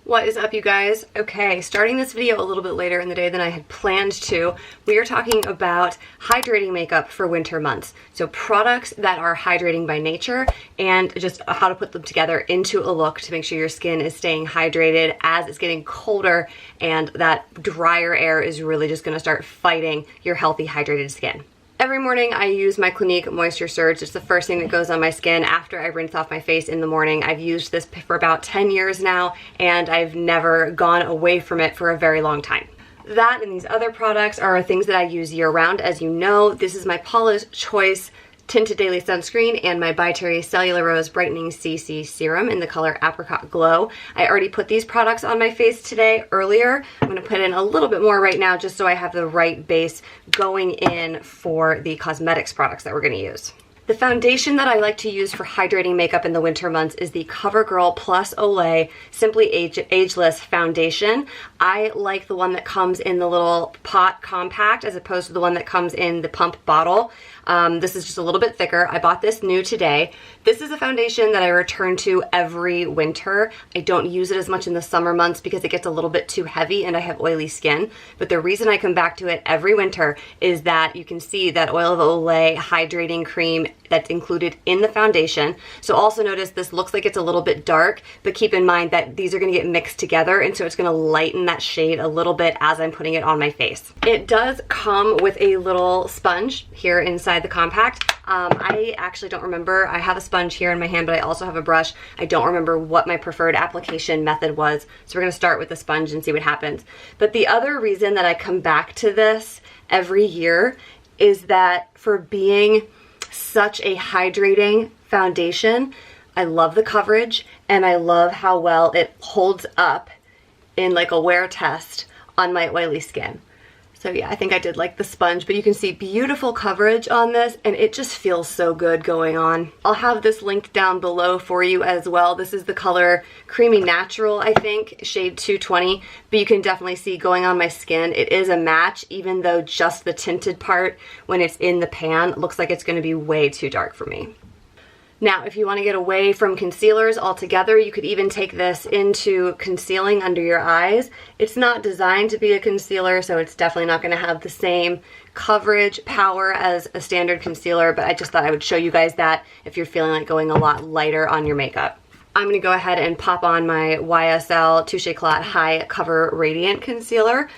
What is up, you guys? Okay, starting this video a little bit later in the day than I had planned to, we are talking about hydrating makeup for winter months. So products that are hydrating by nature and just how to put them together into a look to make sure your skin is staying hydrated as it's getting colder and that drier air is really just gonna start fighting your healthy hydrated skin. Every morning I use my Clinique Moisture Surge. It's the first thing that goes on my skin after I rinse off my face in the morning. I've used this for about 10 years now and I've never gone away from it for a very long time. That and these other products are things that I use year round. As you know, this is my Paula's Choice Tinted Daily Sunscreen and my By Terry Cellular Rose Brightening CC Serum in the color Apricot Glow. I already put these products on my face today earlier. I'm going to put in a little bit more right now just so I have the right base going in for the cosmetics products that we're going to use. The foundation that I like to use for hydrating makeup in the winter months is the CoverGirl Plus Olay Simply Ageless Foundation. I like the one that comes in the little pot compact as opposed to the one that comes in the pump bottle. This is just a little bit thicker. I bought this new today. This is a foundation that I return to every winter. I don't use it as much in the summer months because it gets a little bit too heavy and I have oily skin. But the reason I come back to it every winter is that you can see that Oil of Olay hydrating cream that's included in the foundation. So also notice this looks like it's a little bit dark, but keep in mind that these are going to get mixed together and so it's going to lighten that shade a little bit as I'm putting it on my face. It does come with a little sponge here inside the compact. I actually don't remember. I have a sponge here in my hand, but I also have a brush. I don't remember what my preferred application method was. So we're going to start with the sponge and see what happens. But the other reason that I come back to this every year is that for being such a hydrating foundation, I love the coverage and I love how well it holds up in like a wear test on my oily skin. So yeah, I think I did like the sponge, but you can see beautiful coverage on this and it just feels so good going on. I'll have this linked down below for you as well. This is the color Creamy Natural, I think, shade 220, but you can definitely see going on my skin, it is a match, even though just the tinted part when it's in the pan looks like it's gonna be way too dark for me. Now, if you want to get away from concealers altogether, you could even take this into concealing under your eyes. It's not designed to be a concealer, so it's definitely not going to have the same coverage, power as a standard concealer, but I just thought I would show you guys that if you're feeling like going a lot lighter on your makeup. I'm going to go ahead and pop on my YSL Touche Éclat High Cover Radiant Concealer.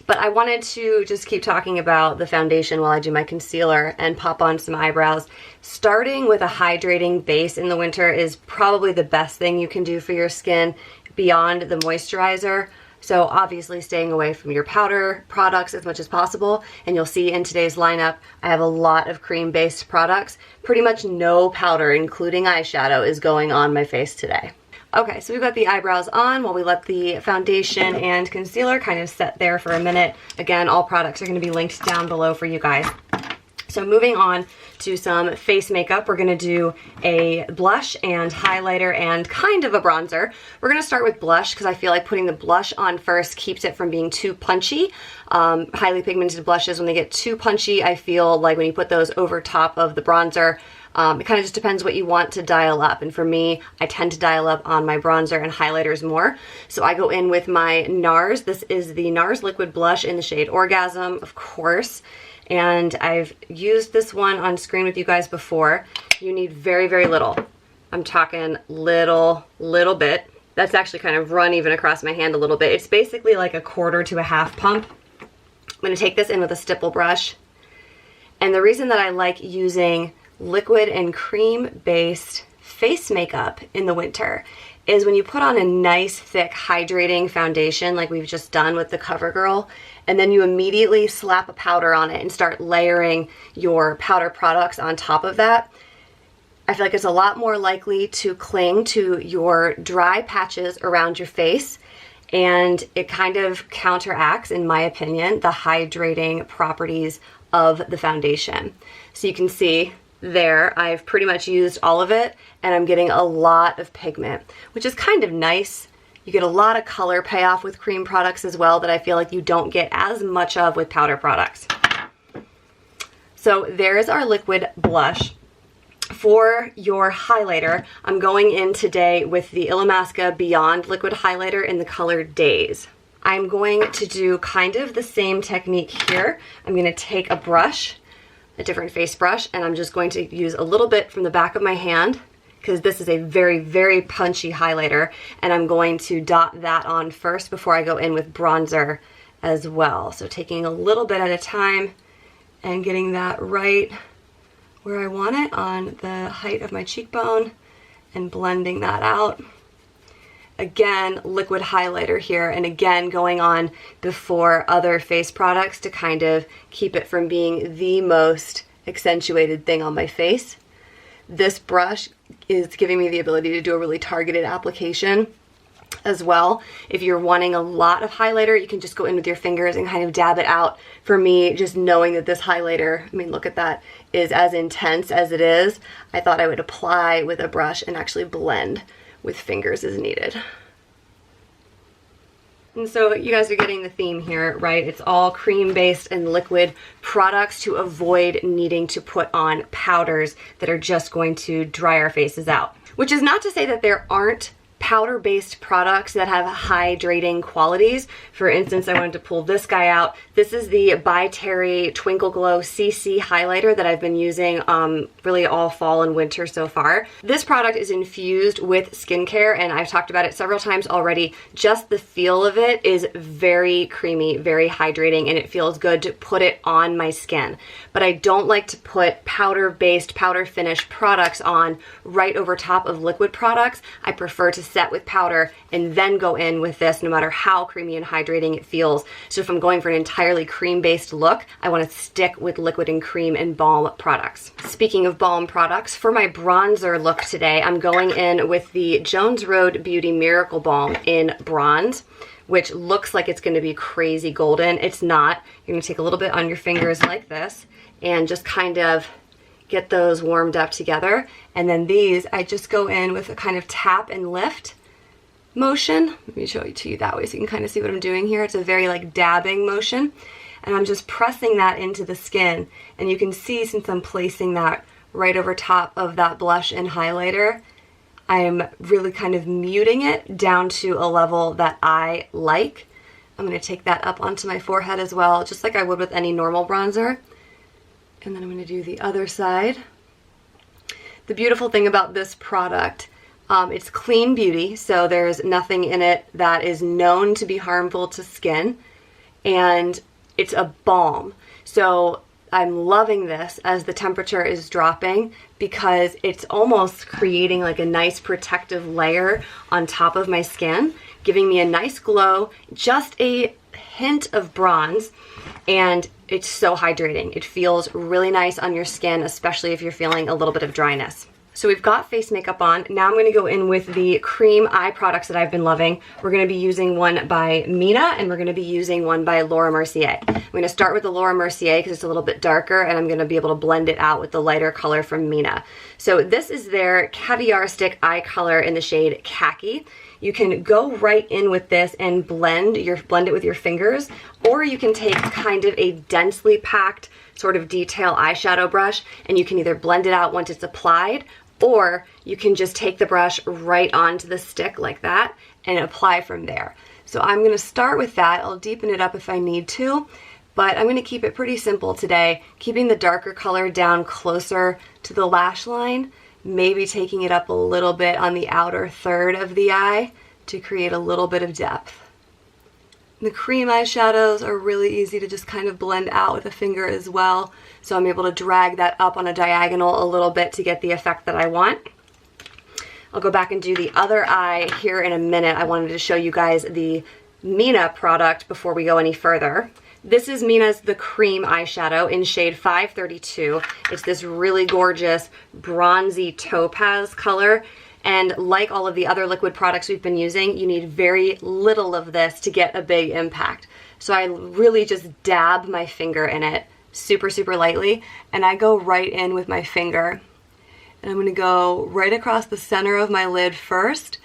But I wanted to just keep talking about the foundation while I do my concealer and pop on some eyebrows. Starting with a hydrating base in the winter is probably the best thing you can do for your skin beyond the moisturizer. So obviously staying away from your powder products as much as possible. And you'll see in today's lineup, I have a lot of cream-based products. Pretty much no powder, including eyeshadow, is going on my face today. Okay, so we've got the eyebrows on while we let the foundation and concealer kind of set there for a minute. Again, all products are going to be linked down below for you guys. So moving on to some face makeup, we're going to do a blush and highlighter and kind of a bronzer. We're going to start with blush because I feel like putting the blush on first keeps it from being too punchy. Highly pigmented blushes, when they get too punchy, I feel like when you put those over top of the bronzer, it kind of just depends what you want to dial up. And for me, I tend to dial up on my bronzer and highlighters more. So I go in with my NARS. This is the NARS Liquid Blush in the shade Orgasm, of course. And I've used this one on screen with you guys before. You need very, very little. I'm talking little bit. That's actually kind of run even across my hand a little bit. It's basically like a quarter to a half pump. I'm going to take this in with a stipple brush. And the reason that I like using liquid and cream-based face makeup in the winter is when you put on a nice, thick, hydrating foundation like we've just done with the CoverGirl, and then you immediately slap a powder on it and start layering your powder products on top of that, I feel like it's a lot more likely to cling to your dry patches around your face, and it kind of counteracts, in my opinion, the hydrating properties of the foundation. So you can see there, I've pretty much used all of it and I'm getting a lot of pigment, which is kind of nice. You get a lot of color payoff with cream products as well that I feel like you don't get as much of with powder products. So there's our liquid blush. for your highlighter, I'm going in today with the Illamasqua Beyond Liquid Highlighter in the color Days. I'm going to do kind of the same technique here. I'm going to take a brush, a different face brush, and I'm just going to use a little bit from the back of my hand because this is a very, very punchy highlighter, and I'm going to dot that on first before I go in with bronzer as well. So taking a little bit at a time and getting that right where I want it on the height of my cheekbone and blending that out. Again, liquid highlighter here, and again going on before other face products to kind of keep it from being the most accentuated thing on my face. This brush is giving me the ability to do a really targeted application as well. If you're wanting a lot of highlighter, you can just go in with your fingers and kind of dab it out. For me, just knowing that this highlighter, I mean, look at that, is as intense as it is, I thought I would apply with a brush and actually blend with fingers as needed. And so you guys are getting the theme here, right? It's all cream-based and liquid products to avoid needing to put on powders that are just going to dry our faces out. Which is not to say that there aren't powder-based products that have hydrating qualities. For instance, I wanted to pull this guy out. This is the By Terry Twinkle Glow CC highlighter that I've been using really all fall and winter so far. This product is infused with skincare, and I've talked about it several times already. Just the feel of it is very creamy, very hydrating, and it feels good to put it on my skin. But I don't like to put powder-based, powder finish products on right over top of liquid products. I prefer to set with powder and then go in with this, no matter how creamy and hydrating it feels. So if I'm going for an entirely cream-based look, I want to stick with liquid and cream and balm products. Speaking of balm products, for my bronzer look today, I'm going in with the Jones Road Beauty Miracle Balm in bronze, which looks like it's going to be crazy golden. It's not. You're going to take a little bit on your fingers like this and just kind of get those warmed up together. And then these, I just go in with a kind of tap and lift motion. Let me show it to you that way so you can kind of see what I'm doing here. It's a very like dabbing motion. And I'm just pressing that into the skin. And you can see, since I'm placing that right over top of that blush and highlighter, I'm really kind of muting it down to a level that I like. I'm going to take that up onto my forehead as well, just like I would with any normal bronzer. And then I'm going to do the other side. The beautiful thing about this product, it's clean beauty, so there's nothing in it that is known to be harmful to skin, and it's a balm. So I'm loving this as the temperature is dropping because it's almost creating like a nice protective layer on top of my skin, giving me a nice glow, just a hint of bronze, and it's so hydrating. It feels really nice on your skin, especially if you're feeling a little bit of dryness. So we've got face makeup on. Now I'm going to go in with the cream eye products that I've been loving. We're going to be using one by Mina, and we're going to be using one by Laura Mercier. I'm going to start with the Laura Mercier because it's a little bit darker, and I'm going to be able to blend it out with the lighter color from Mina. So this is their Caviar Stick Eye Color in the shade Khaki. You can go right in with this and blend it with your fingers, or you can take kind of a densely packed sort of detail eyeshadow brush, and you can either blend it out once it's applied, or you can just take the brush right onto the stick like that and apply from there. So I'm going to start with that. I'll deepen it up if I need to, but I'm going to keep it pretty simple today, keeping the darker color down closer to the lash line, maybe taking it up a little bit on the outer third of the eye to create a little bit of depth. The cream eyeshadows are really easy to just kind of blend out with a finger as well, so I'm able to drag that up on a diagonal a little bit to get the effect that I want. I'll go back and do the other eye here in a minute. I wanted to show you guys the Mina product before we go any further. This is Mina's The Cream eyeshadow in shade 532. It's this really gorgeous bronzy topaz color. And like all of the other liquid products we've been using, you need very little of this to get a big impact. So I really just dab my finger in it super, super lightly, and I go right in with my finger. And I'm going to go right across the center of my lid first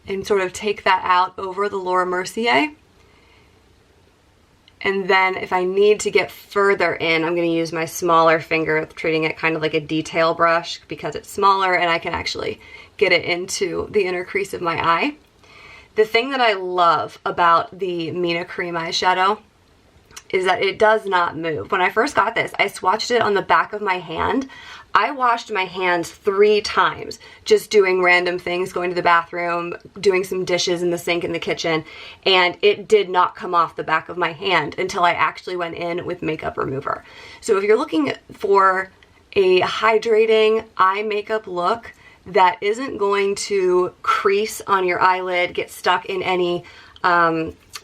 and sort of take that out over the Laura Mercier. And then if I need to get further in, I'm going to use my smaller finger, treating it kind of like a detail brush because it's smaller and I can actually get it into the inner crease of my eye. The thing that I love about the Mina Cream eyeshadow is that it does not move. When I first got this, I swatched it on the back of my hand. I washed my hands 3 times just doing random things, going to the bathroom, doing some dishes in the sink in the kitchen, and it did not come off the back of my hand until I actually went in with makeup remover. So if you're looking for a hydrating eye makeup look that isn't going to crease on your eyelid, get stuck in any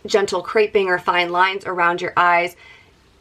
gentle creping or fine lines around your eyes,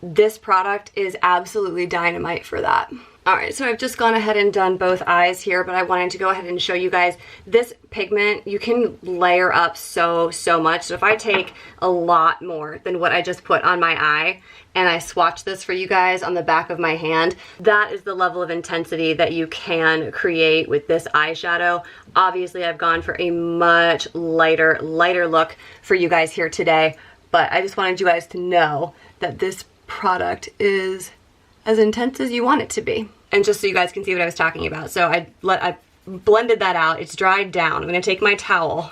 this product is absolutely dynamite for that. Alright, so I've just gone ahead and done both eyes here, but I wanted to go ahead and show you guys this pigment. You can layer up so much. So if I take a lot more than what I just put on my eye and I swatch this for you guys on the back of my hand, that is the level of intensity that you can create with this eyeshadow. Obviously, I've gone for a much lighter look for you guys here today, but I just wanted you guys to know that this product is as intense as you want it to be. And just so you guys can see what I was talking about. So I blended that out. It's dried down. I'm going to take my towel.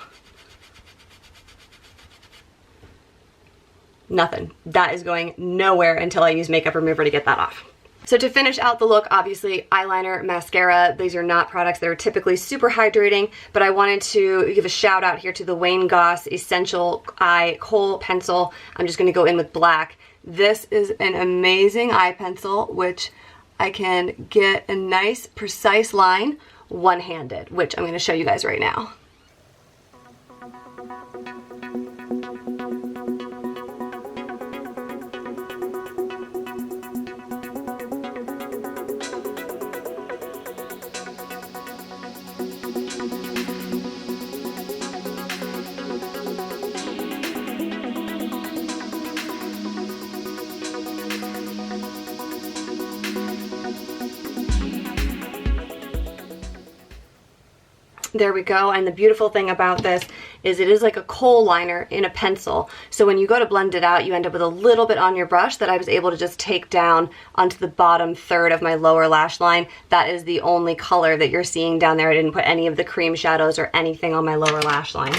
Nothing. That is going nowhere until I use makeup remover to get that off. So to finish out the look, obviously eyeliner, mascara, these are not products that are typically super hydrating, but I wanted to give a shout out here to the Wayne Goss Essential Eye Kohl Pencil. I'm just going to go in with black. This is an amazing eye pencil, which I can get a nice precise line one-handed, which I'm going to show you guys right now. There we go. And the beautiful thing about this is it is like a kohl liner in a pencil. So when you go to blend it out, you end up with a little bit on your brush that I was able to just take down onto the bottom third of my lower lash line. That is the only color that you're seeing down there. I didn't put any of the cream shadows or anything on my lower lash line.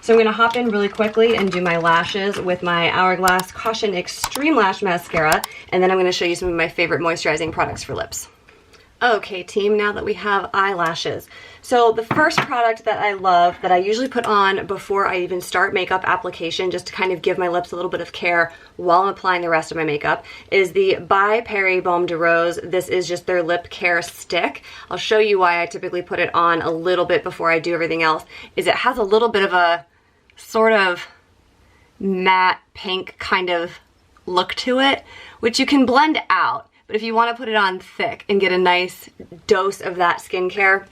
So I'm going to hop in really quickly and do my lashes with my Hourglass Caution Extreme Lash Mascara. And then I'm going to show you some of my favorite moisturizing products for lips. Okay team, now that we have eyelashes. So the first product that I love, that I usually put on before I even start makeup application, just to kind of give my lips a little bit of care while I'm applying the rest of my makeup, is the By Perry Balm de Rose. This is just their lip care stick. I'll show you why I typically put it on a little bit before I do everything else. Is it has a little bit of a sort of matte pink kind of look to it, which you can blend out. But if you want to put it on thick and get a nice dose of that skincare,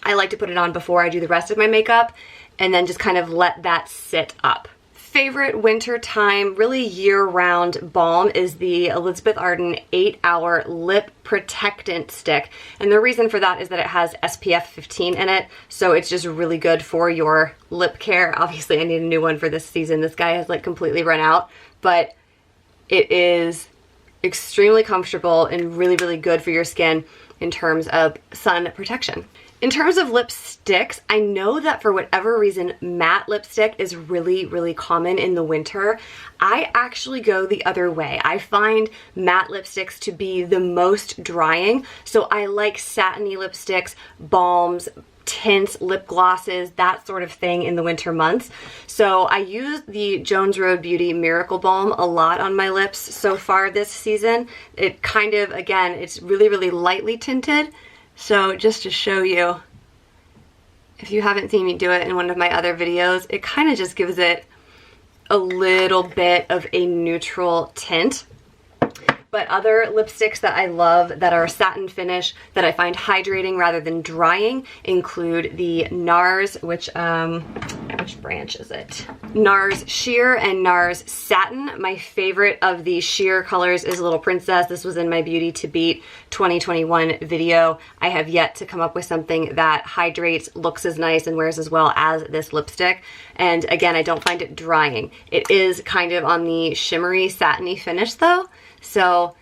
I like to put it on before I do the rest of my makeup and then just kind of let that sit up. Favorite winter time, really year-round balm is the Elizabeth Arden 8-Hour Lip Protectant Stick. And the reason for that is that it has SPF 15 in it, so it's just really good for your lip care. Obviously, I need a new one for this season. This guy has like completely run out, but it is extremely comfortable and really good for your skin in terms of sun protection. In terms of lipsticks, I know that for whatever reason, matte lipstick is really common in the winter. I actually go the other way. I find matte lipsticks to be the most drying, so I like satiny lipsticks, balms, tints, lip glosses, that sort of thing in the winter months. So I use the Jones Road Beauty Miracle Balm a lot on my lips so far this season. It kind of, again, it's really lightly tinted. So just to show you, if you haven't seen me do it in one of my other videos, it kind of just gives it a little bit of a neutral tint. But other lipsticks that I love that are satin finish that I find hydrating rather than drying include the NARS, which branch is it? NARS Sheer and NARS Satin. My favorite of the sheer colors is Little Princess. This was in my Beauty to Beat 2021 video. I have yet to come up with something that hydrates, looks as nice, and wears as well as this lipstick. And again, I don't find it drying. It is kind of on the shimmery, satiny finish though. So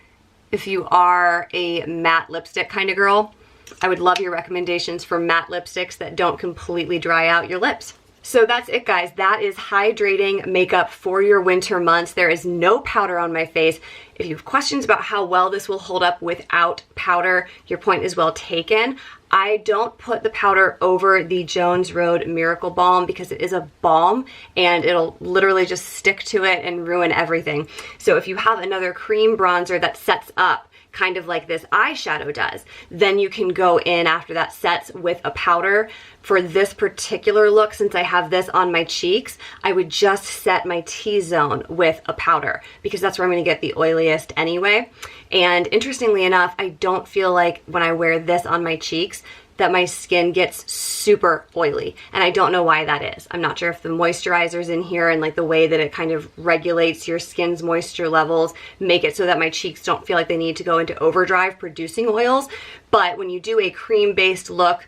if you are a matte lipstick kind of girl, I would love your recommendations for matte lipsticks that don't completely dry out your lips. So that's it, guys. That is hydrating makeup for your winter months. There is no powder on my face. If you have questions about how well this will hold up without powder, your point is well taken. I don't put the powder over the Jones Road Miracle Balm because it is a balm and it'll literally just stick to it and ruin everything. So if you have another cream bronzer that sets up kind of like this eyeshadow does, then you can go in after that sets with a powder. For this particular look, since I have this on my cheeks, I would just set my T-zone with a powder because that's where I'm going to get the oiliest anyway. And interestingly enough, I don't feel like when I wear this on my cheeks that my skin gets super oily, and I don't know why that is. I'm not sure if the moisturizer's in here and like the way that it kind of regulates your skin's moisture levels make it so that my cheeks don't feel like they need to go into overdrive producing oils. But when you do a cream-based look,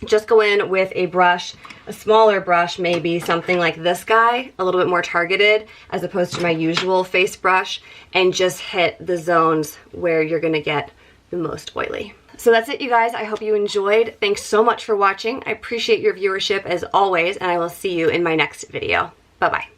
just go in with a brush, a smaller brush, maybe something like this guy, a little bit more targeted as opposed to my usual face brush, and just hit the zones where you're gonna get the most oily. So that's it, you guys. I hope you enjoyed. Thanks so much for watching. I appreciate your viewership as always, and I will see you in my next video. Bye-bye.